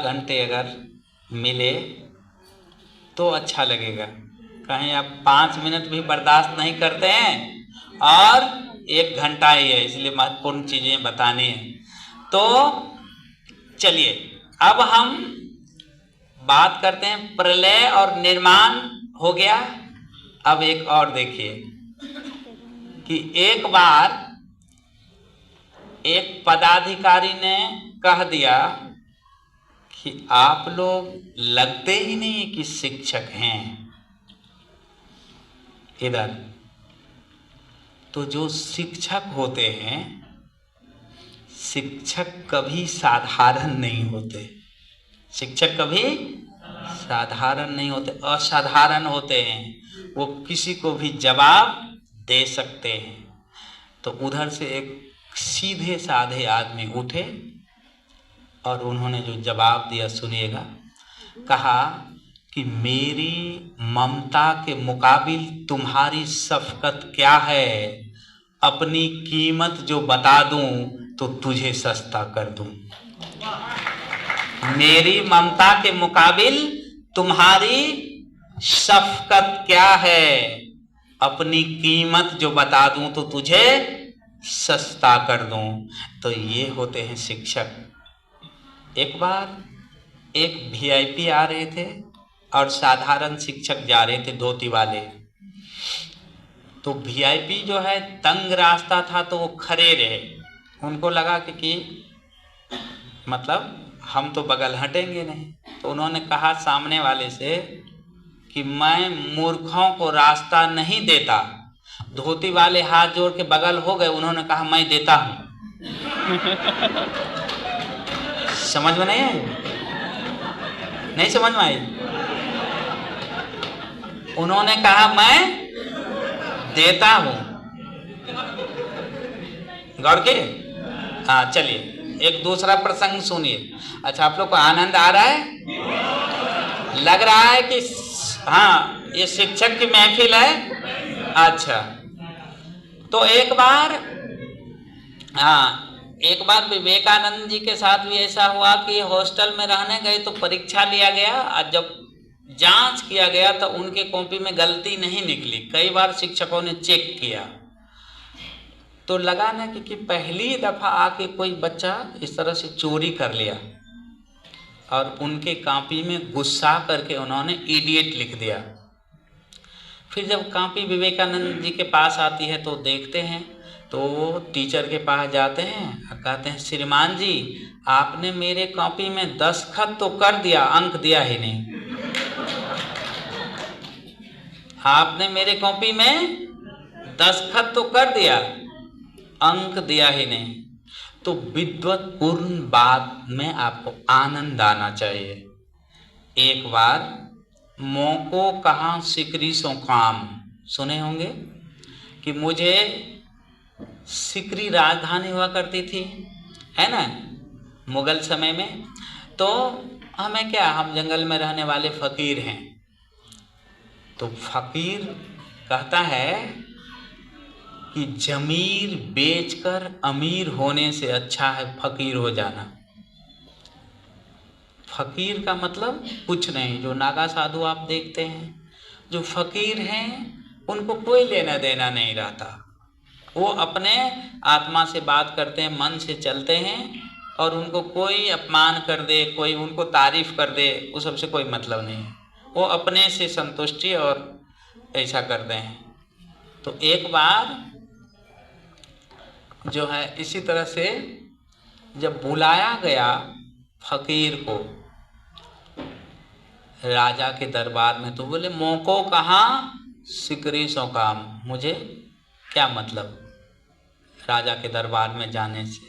घंटे अगर मिले तो अच्छा लगेगा। कहीं आप 5 मिनट भी बर्दाश्त नहीं करते हैं और 1 घंटा ही है, इसलिए महत्वपूर्ण चीजें बतानी है। तो चलिए अब हम बात करते हैं, प्रलय और निर्माण हो गया। अब एक और देखिए कि एक बार एक पदाधिकारी ने कह दिया कि आप लोग लगते ही नहीं कि शिक्षक हैं इधर। तो जो शिक्षक होते हैं, शिक्षक कभी साधारण नहीं होते। शिक्षक कभी साधारण नहीं होते, असाधारण होते हैं। वो किसी को भी जवाब दे सकते हैं। तो उधर से एक सीधे साधे आदमी उठे और उन्होंने जो जवाब दिया सुनिएगा। कहा कि मेरी ममता के मुकाबिल तुम्हारी शफकत क्या है, अपनी कीमत जो बता दूं तो तुझे सस्ता कर दूं। मेरी ममता के मुकाबिल तुम्हारी शफकत क्या है, अपनी कीमत जो बता दूं तो तुझे सस्ता कर दूं। तो ये होते हैं शिक्षक। एक बार एक वीआईपी आ रहे थे और साधारण शिक्षक जा रहे थे, धोती वाले। तो वीआईपी जो है तंग रास्ता था तो वो खड़े रहे। उनको लगा कि मतलब हम तो बगल हटेंगे नहीं। तो उन्होंने कहा सामने वाले से कि मैं मूर्खों को रास्ता नहीं देता। धोती वाले हाथ जोड़ के बगल हो गए। उन्होंने कहा मैं देता हूं। समझ में नहीं आई? नहीं समझ में आई? उन्होंने कहा मैं देता हूं। गौर के? हाँ, चलिए एक दूसरा प्रसंग सुनिए। अच्छा, आप लोग को आनंद आ रहा है? लग रहा है कि हाँ ये शिक्षक की महफिल है। अच्छा, तो एक बार विवेकानंद जी के साथ भी ऐसा हुआ कि हॉस्टल में रहने गए तो परीक्षा लिया गया और जब जांच किया गया तो उनके कॉपी में गलती नहीं निकली। कई बार शिक्षकों ने चेक किया तो लगा ना कि पहली दफा आके कोई बच्चा इस तरह से चोरी कर लिया और उनके कॉपी में गुस्सा करके उन्होंने इडियट लिख दिया। फिर जब कॉपी विवेकानंद जी के पास आती है तो देखते हैं, तो वो टीचर के पास जाते हैं और कहते हैं श्रीमान जी आपने मेरे कॉपी में दस्तखत तो कर दिया, अंक दिया ही नहीं। आपने मेरे कॉपी में दस्तखत तो कर दिया, अंक दिया ही नहीं। तो विद्वत्पूर्ण बात में आपको आनंद आना चाहिए। एक बार मोको कहाँ सिकरी सो काम सुने होंगे कि मुझे सिकरी राजधानी हुआ करती थी, है ना, मुगल समय में। तो हमें क्या, हम जंगल में रहने वाले फकीर हैं। तो फकीर कहता है कि जमीर बेचकर अमीर होने से अच्छा है फकीर हो जाना। फकीर का मतलब कुछ नहीं, जो नागा साधु आप देखते हैं, जो फकीर हैं उनको कोई लेना देना नहीं रहता। वो अपने आत्मा से बात करते हैं, मन से चलते हैं और उनको कोई अपमान कर दे, कोई उनको तारीफ कर दे, वो सबसे कोई मतलब नहीं है। वो अपने से संतुष्टि और ऐसा करते हैं। तो एक बार जो है इसी तरह से जब बुलाया गया फकीर को राजा के दरबार में, तो बोले मोको कहाँ सिकरी सो काम, मुझे क्या मतलब राजा के दरबार में जाने से।